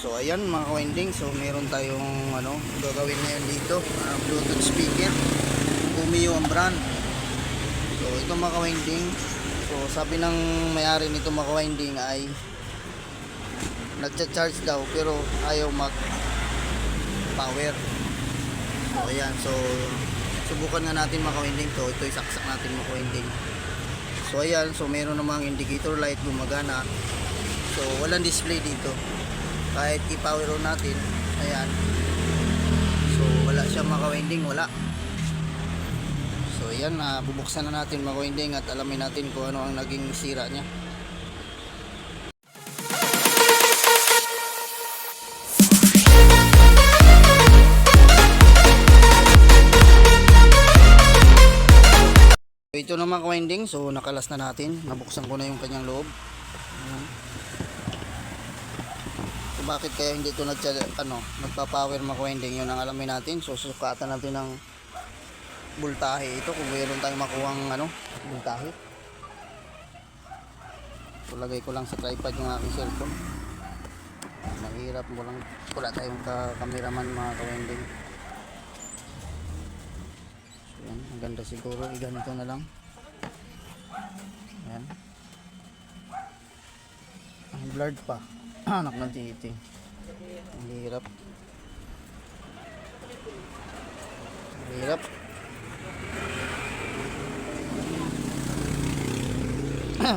So ayan mga ka-winding, so meron tayong gagawin ngayon dito, Bluetooth speaker. Umio ang brand. So ito mga ka-winding, so sabi ng may-ari nito mga ka-winding ay nagcha-charge daw pero ayaw mag power. So ayan, so subukan nga natin mga ka-winding. So ito isaksak natin mga ka-winding. So ayan, so meron namang indicator light gumagana. So walang display dito kahit i-power on natin. Ayan, so wala siya mga ka-winding, wala. So ayan, bubuksan na natin mga ka-winding at alamin natin kung ano ang naging sira niya. So ito na mga ka-winding, so nakalas na natin, nabuksan ko na yung kanyang loob. Ayan. So bakit kaya hindi ito nagpa-power mga ka-winding, yun ang alamin natin. So susukatan natin ng voltahe ito kung mayroon tayong makuhang voltahe. So lagay ko lang sa tripod yung aking cellphone. Mahirap, wala tayong cameraman mga ka-winding. So yan, ang ganda siguro ganito na lang. Ayan, ang blurred pa. Anak ng titi, ang hirap.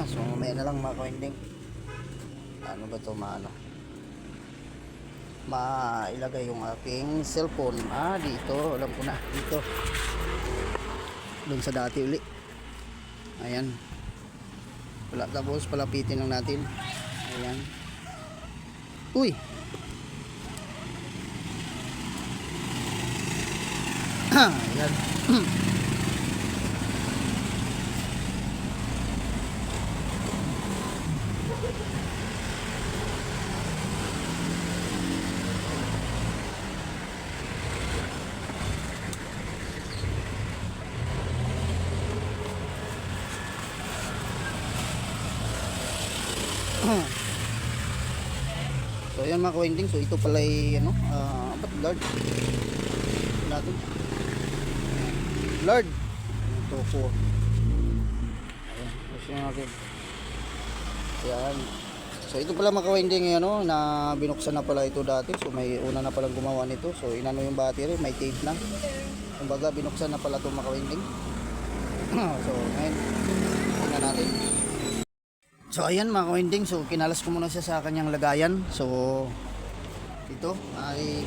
So mamaya na lang mga ka-winding. Ano ba ito mailagay yung aking cellphone dito. Alam ko na, dito doon sa dati uli. Ayan, tapos palapitin lang natin. Ayan, uy. Ayan. So ayan mga ka-winding, so ito pala ay ba't blurred natin, blurred ito po. Ayan, kasi natin. Ayan, so ito pala mga ka-winding na binuksan na pala ito dati. So may una na palang gumawa nito. So inano yung battery, may tape na, kumbaga binuksan na pala ito mga ka-winding. So ngayon tingnan natin. So ayan mga ka-winding, so kinalas ko muna siya sa kanyang lagayan. So ito ay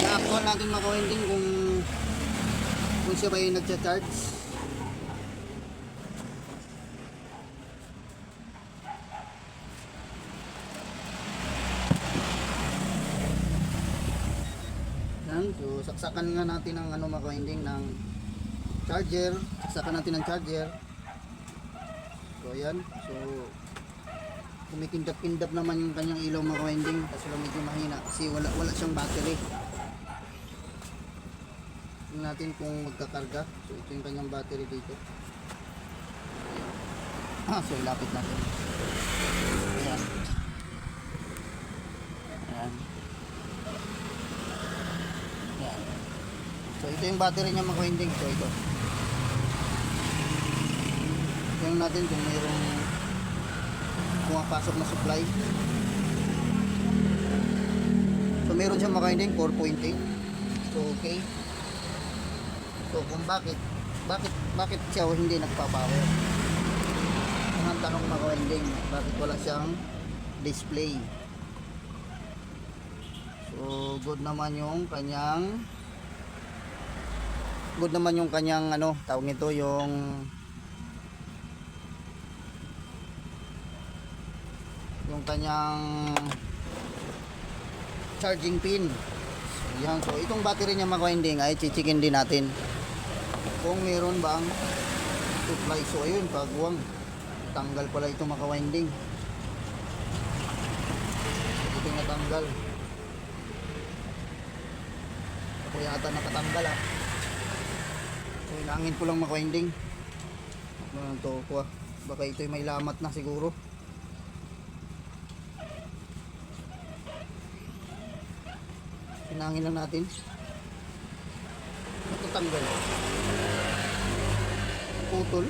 i-actual natin mga ka-winding kung siya ba yung nagcha-charge. Yan, so saksakan nga natin ng mga ka-winding ng charger. Saksakan natin ng charger. So ayan, so kumikindap-kindap naman yung kanyang ilaw mga ka-winding kasi medyo mahina kasi wala siyang battery. Tingnan natin kung magkakarga. So ito yung kanyang battery dito. So ilapit natin. Ayan. Ayan. Ayan. So ito yung battery niya mga ka-winding. So ito. Tingnan natin kung mayroong pumapasok na supply. So meron siyang mga ka-winding 4.8. So okay. So kung bakit siya hindi nagpa-power? Ang tanong mga ka-winding, bakit wala siyang display? So good naman yung kanyang tawag nito, yung kanyang charging pin. So yan, so itong battery niya mga ka-winding ay chichikin din natin kung meron bang supply. So ayun, pagwang tanggal pala ito mga ka-winding. Ito yung natanggal. Ako yata nakatanggal So ilangin ko lang mga ka-winding. Ano to ko baka ito may lamat na siguro. Pinangin lang natin. Matutanggal. Putol.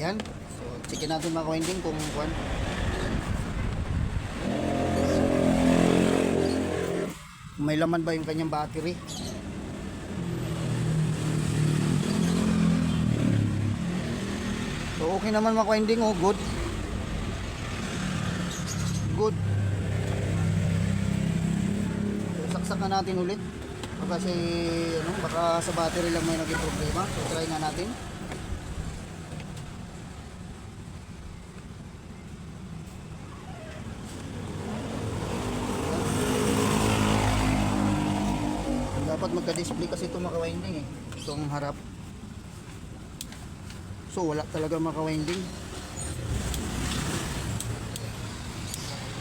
Ayan. So, checkin natin mga ka-winding kung kuwan. May laman ba yung kanyang battery. So, okay naman mga ka-winding. Oh, good. Good. So, saksak na natin ulit. Kasi, baka sa battery lang may naging problema. So, try nga natin. Dapat magka-display kasi ito maka-winding itong harap. So wala talaga maka-winding.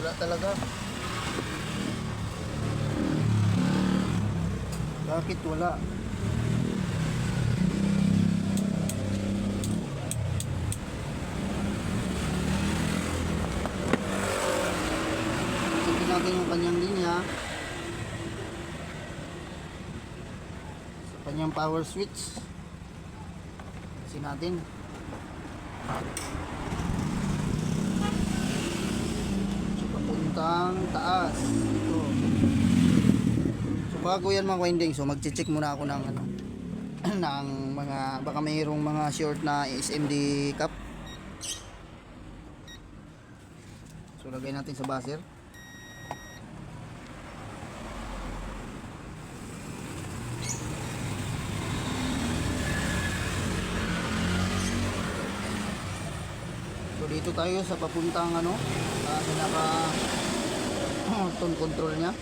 Wala talaga. Bakit wala? Sige natin yung kanyang linya. Kanyang power switch kasi natin so, papuntang taas ito. So bago yan mga winding, so magche-check muna ako ng ng mga baka mayroong mga short na SMD cap. So lagay natin sa buzzer. Dito tayo sa papuntang pinaka tone control nya.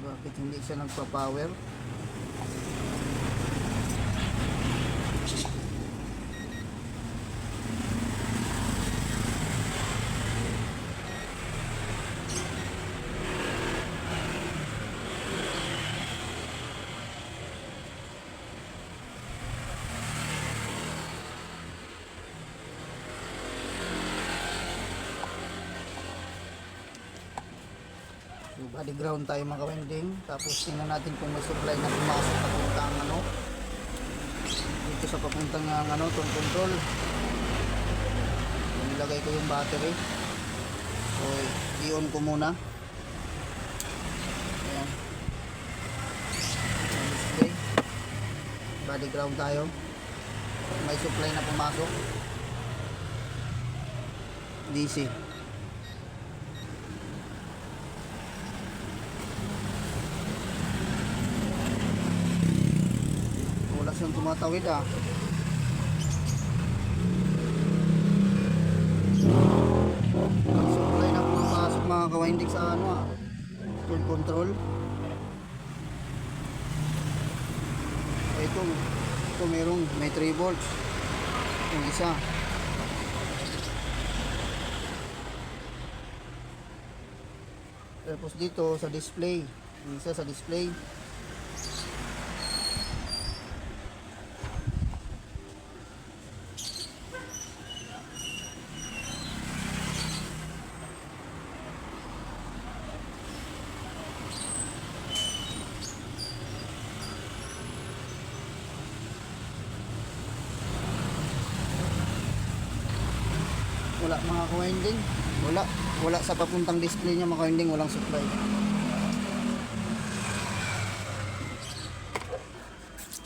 Bakit hindi siya nagpa-power? So, body ground tayo mga ka-winding. Tapos tingnan natin kung may supply na pumasok papuntang dito sa papuntang tone control. So, nilagay ko yung battery. So i-on ko muna. Ayan. Display. Body ground tayo. May supply na pumasok. DC. Yung tumatawid supply na pumapasok mga ka-winding sa tone control. Ito may 3 volts yung isa. Tapos dito sa display yung isa sa display. Wala mga ka-winding, wala sa papuntang display niya mga ka-winding, walang supply.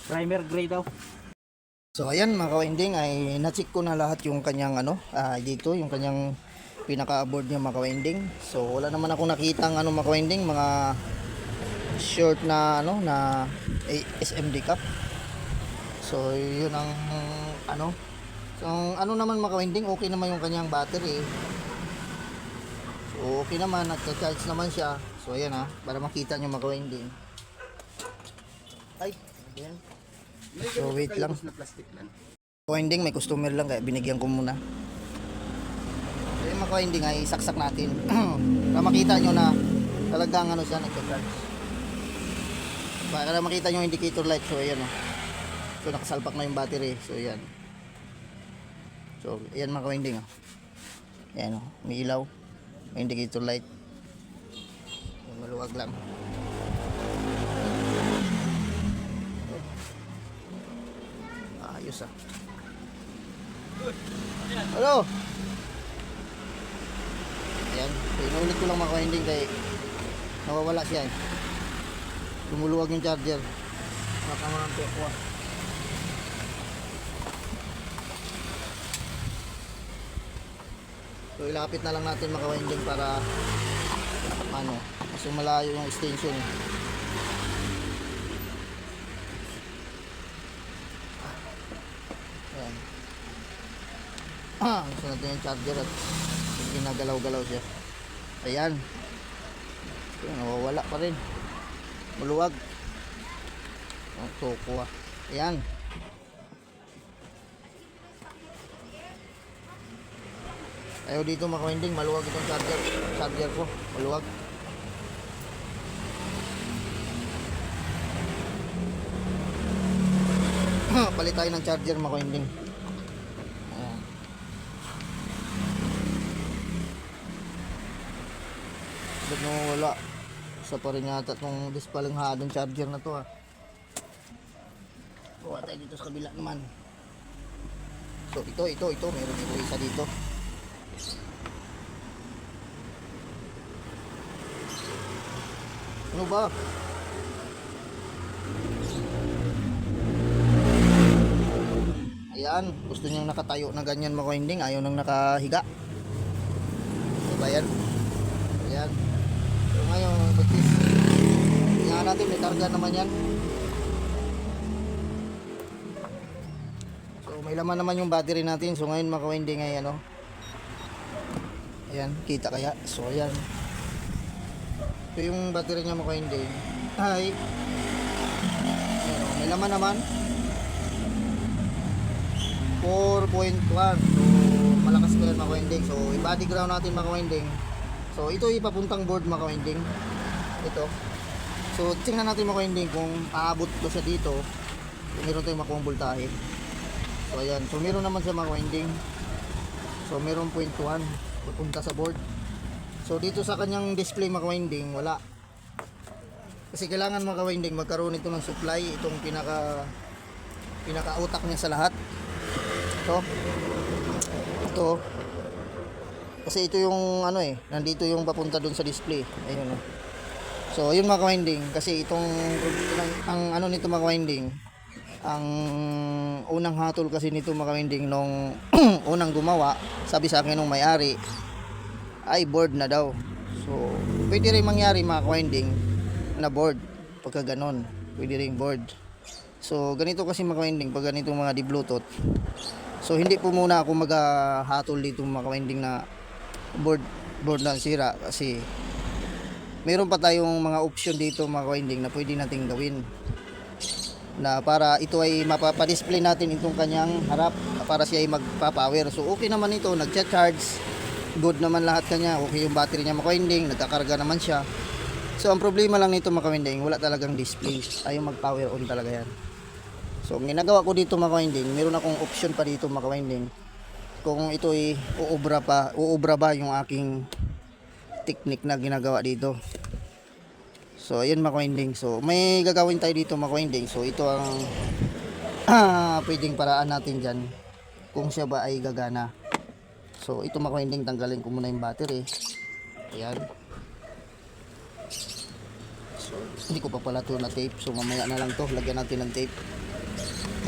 Primer gray daw. So ayan mga ka-winding, ay na-check ko na lahat yung kanyang dito yung kanyang pinaka-board niya mga ka-winding. So wala naman ako nakitang mga ka-winding, mga short na ano na SMD cap. So yun ang ano. So ano naman mga kawinding, okay naman yung kanyang battery. So okay naman, nagcha-charge naman siya. So ayan ha, para makita nyo mga kawinding. Ay, ayan. So wait lang. Kawinding, may customer lang kaya binigyan ko muna. So yung mga kawinding ay saksak natin. Para makita nyo na talagang ano siya, nagcha-charge. Para makita nyo yung indicator light. So ayan o. So nakasalpak na yung battery. So ayan. So ayan mga kawinding o. Ayan o, may ilaw. May indicator light. Maluwag lang. Ayos ah. Hello. Ayan. So, inulit ko lang mga kawinding kay nawawala siya eh. Lumuluwag yung charger. Nakamangan po ako ah. So ilapit na lang natin mga kawinding para ano, kasi malayo yung extension eh. Ayan. Gusto natin yung charger at ginagalaw-galaw siya. Ayan. Ayan, nawawala pa rin. Maluwag. Ang toko ah. Ayan. Ayaw dito mga kawinding, maluwag itong charger ko, maluwag. Palit tayo ng charger mga kawinding. Ayan. Ba't wala? Isa pa rin yata itong dispalinghadong charger na to ah. Buha tayo dito sa kabila naman. So ito, meron ito isa dito. Ano ba? Ayan, gusto niyang nakatayo na ganyan mga kawinding, ayaw nang nakahiga. Diba yan? Ayan. So ngayon, batis. Tingnan natin, may karga naman yan. So may laman naman yung battery natin. So ngayon mga kawinding ay ano. Ayan, kita kaya? So ayan. So yung battery niya mga kawinding ay ano, may laman naman 4.1. So malakas ko yan mga kawinding. So i-body ground natin mga kawinding. So ito ipapuntang board mga kawinding. Ito. So tingnan natin mga kawinding kung aabot ko siya dito. Kung meron tayong makuha voltahe. So ayan. So meron naman siya mga kawinding. So meron 0.1 pupunta sa board. So dito sa kanyang display mga kawinding wala. Kasi kailangan mga kawinding magkaroon ito ng supply, itong pinaka utak niya sa lahat. Ito. Kasi ito yung ano eh, nandito yung papunta doon sa display. Ayun oh. So ayun mga kawinding, kasi itong ang ano nito mga kawinding, ang unang hatol kasi nito mga kawinding nung unang gumawa, sabi sa akin nung may-ari ay board na daw. So pwede rin mangyari mga kawinding na board pagka ganon, pwede rin board. So ganito kasi mga kawinding pag ganito mga di bluetooth. So hindi po muna ako maghahatol dito mga kawinding na board na sira, kasi meron pa tayong mga option dito mga kawinding na pwede nating gawin na para ito ay mapapadisplay natin itong kanyang harap para siya ay magpa-power. So okay naman ito, nagcha-charge, good naman lahat kanya, okay yung battery niya mga kawinding, nagkakarga naman siya. So ang problema lang nito mga kawinding, wala talagang display, ayaw mag-power on talaga yan. So ang ginagawa ko dito mga kawinding, meron akong option pa dito mga kawinding, kung ito ay uubra ba yung aking technique na ginagawa dito. So ayun mga kawinding, so may gagawin tayo dito mga kawinding. So ito ang pwedeng paraan natin dyan kung siya ba ay gagana. So ito mga kawinding, tanggalin ko muna yung battery. Ayan. So hindi ko pa pala ito na tape, so mamaya na lang to, lagyan natin ng tape.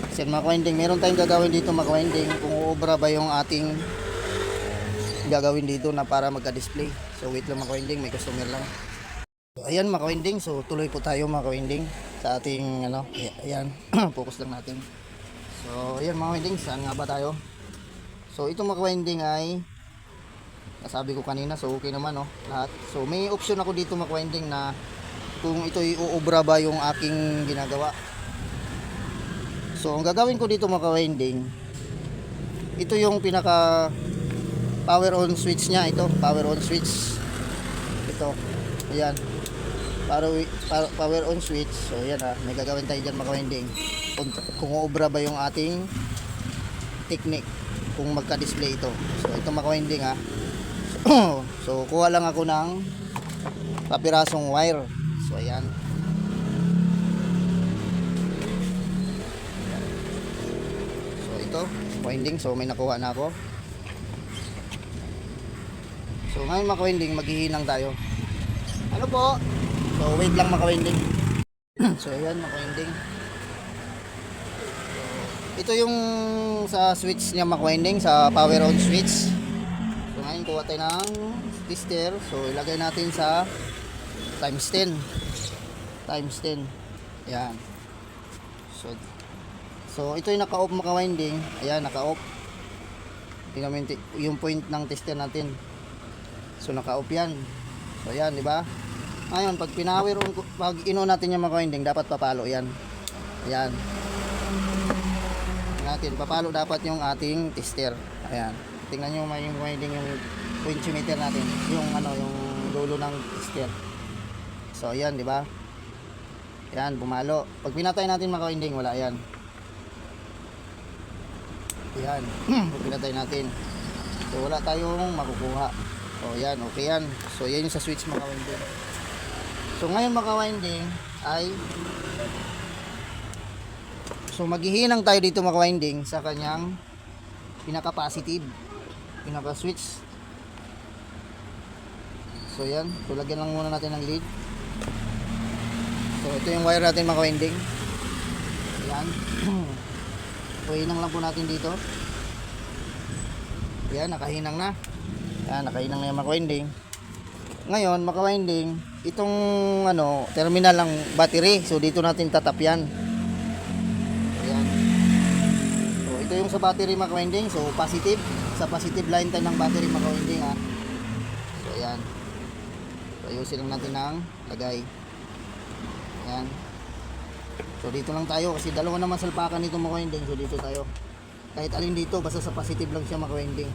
Kasi mga kawinding, meron tayong gagawin dito mga kawinding, kung uubra ba yung ating gagawin dito na para magka-display. So wait lang mga kawinding, may customer lang. So, ayan mga kawinding, so tuloy po tayo mga kawinding sa ating ano, ayan, focus lang natin. So ayan mga kawinding, saan nga ba tayo? So ito mga kawinding ay nasabi ko kanina, so okay naman no, lahat. So may option ako dito mga kawinding na kung ito'y uubra ba yung aking ginagawa. So ang gagawin ko dito mga kawinding, ito yung pinaka power on switch niya, ito power on switch, ito, ayan, power on switch. So yan ha, may gagawin tayo dyan mga kawinding kung uubra ba yung ating technique kung magka-display ito. So ito mga kawinding ha. So kuha lang ako ng papirasong wire. So ayan. So ito, winding. So may nakuha na ako. So ngayon mga kawinding, maghihinang tayo. Ano po? So wait lang mga kawinding. So ayan mga kawinding. So, ito yung sa switch niya mga kawinding, sa power on switch. So ngayon kuha tayo ng tester. So ilagay natin sa times 10. Times 10. Ayan. So ito yung naka-off mga kawinding. Ayan, naka-off. Tingnan mo yung point ng tester natin. So naka-off yan. So ayan, di ba? Ngayon, pag pinower on, pag ino natin yung mga kawinding, dapat papalo yan. Ayan. Natin, papalo dapat yung ating tester. Ayan. Tingnan nyo may yung winding, yung potentiometer natin. Yung ano, yung dulo ng tester. So ayan, di ba? Ayan, bumalo. Pag pinatay natin mga kawinding, wala yan. Ayan. Pag pinatay natin. So wala tayong makukuha. So ayan, okay yan. So yan yung sa switch mga kawinding. So ngayon mga kawinding ay so maghihinang tayo dito mga kawinding sa kanyang pinaka-positive, pinaka-switch. So yan, so lagyan lang muna natin ng lead. So ito yung wire natin mga kawinding. Ayan. So hinang lang po natin dito. Ayan, nakahinang na. Ayan, nakahinang na yung mga kawinding. Ngayon mga kawinding, itong ano, terminal ng battery. So dito natin tatapyan. Ayan. So ito yung sa battery mga kawinding. So positive, sa positive line tayo ng battery mga kawinding ha. So ayan. So ayusin lang natin ng lagay. Ayan. So dito lang tayo kasi dalawa naman salpakan nito mga kawinding. So dito tayo. Kahit alin dito, basta sa positive lang siya mga kawinding.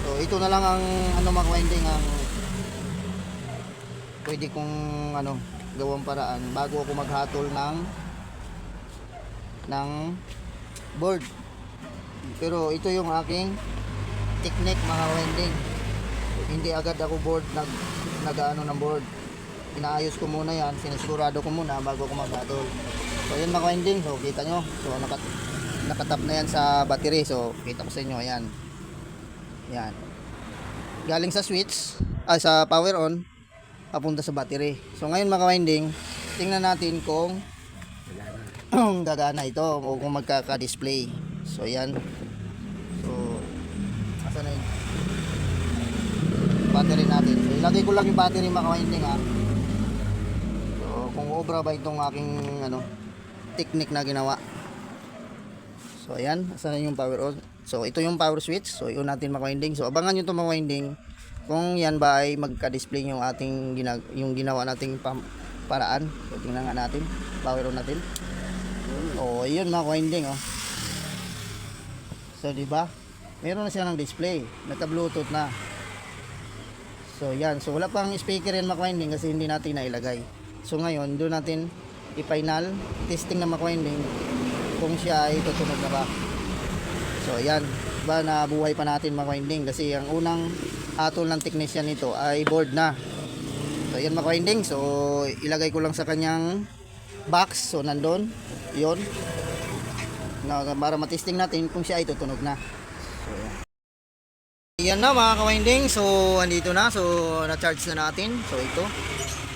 So ito na lang ang ano mga kawinding, ang pwede kong ano gawang paraan bago ako maghatol ng board. Pero ito yung aking technique mga kawinding. Hindi agad ako board nag-ano ng board. Inaayos ko muna yan, sinisigurado ko muna bago ako maghatol. So yun mga kawinding, so kita nyo. So nakatap na yan sa battery. So kita ko sa inyo, ayan. Yan. Galing sa switch, sa power on, papunta sa battery. So ngayon mga kawinding, tingnan natin kung gagana ito o kung magkaka-display. So yan. So asan na yun? Battery natin. So ilagay ko lang yung battery mga kawinding ha. So kung obra ba itong aking ano technique na ginawa. So ayan, asan na yung power on. So ito yung power switch. So yun natin mga kawinding. So abangan nyo ito mga kawinding kung yan ba ay magka-display yung ating yung ginawa nating paraan. So tingnan nga natin, power on natin. Oh, yun mga kawinding oh. So di ba? Meron na siya ng display, naka-bluetooth na. So yan, so wala pang speaker yan mga kawinding kasi hindi natin nailagay. So ngayon, doon natin i-final testing na mga kawinding kung siya ay tutunog na ba. So yan, ba nabuhay pa natin mga kawinding kasi ang unang atol ng technician nito ay board na. So yan mga kawinding, so ilagay ko lang sa kanyang box. So nandun, yun na, para matesting natin kung siya ay tutunog na. So yan na mga kawinding, so andito na, so na-charge na natin. So ito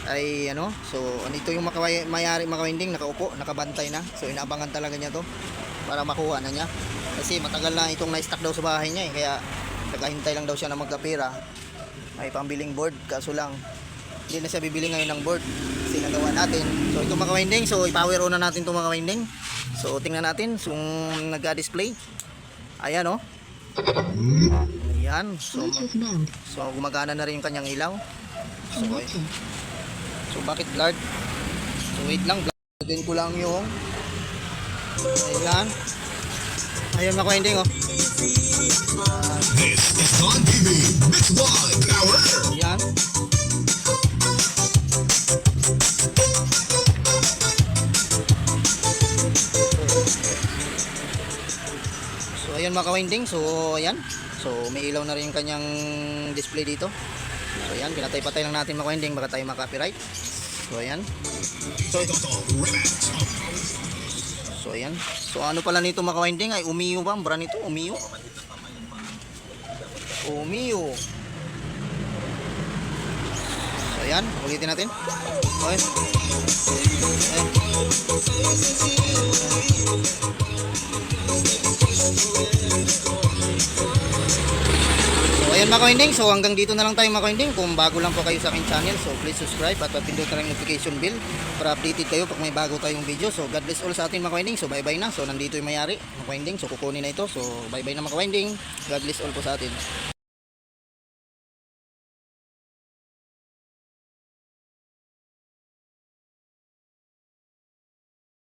ay ano, so andito yung mayari mga kawinding, nakaupo, nakabantay na. So inaabangan talaga niya to. para makuha na niya. Kasi matagal na itong na-stock daw sa bahay niya kaya nagahintay lang daw siya na magkapera. May pambiling board, kaso lang hindi na siya bibili ngayon ng board kasi nagawa natin. So ito mga kawinding, so i-power on na natin ito mga kawinding. So tingnan natin kung nag-display. Ayan oh. Ayan. So gumagana na rin yung kanyang ilaw. So bakit blurred? So wait lang, blurred ko lang yung ayan. Ayan mga kawinding oh. This is Don TV, Mix One Power. Ayan. So ayan mga kawinding, so ayan. So may ilaw na rin yung kanyang display dito. So ayan, pinatay-patay lang natin mga kawinding baka tayo maka-copyright. So ayan. So ayan. So ano pala nito mga kawinding ay umiyo ba? Ang brand nito, umiyo. Umiyo. So ayan, ulitin natin. Okay. Ayan. So ayan mga kawinding, so hanggang dito na lang tayo mga kawinding. Kung bago lang po kayo sa aking channel, so please subscribe at pindot na rin notification bell para updated kayo pag may bago tayong video. So God bless all sa atin mga kawinding. So bye bye na. So nandito yung mayari mga kawinding. So kukunin na ito. So bye bye na mga kawinding. God bless all po sa atin.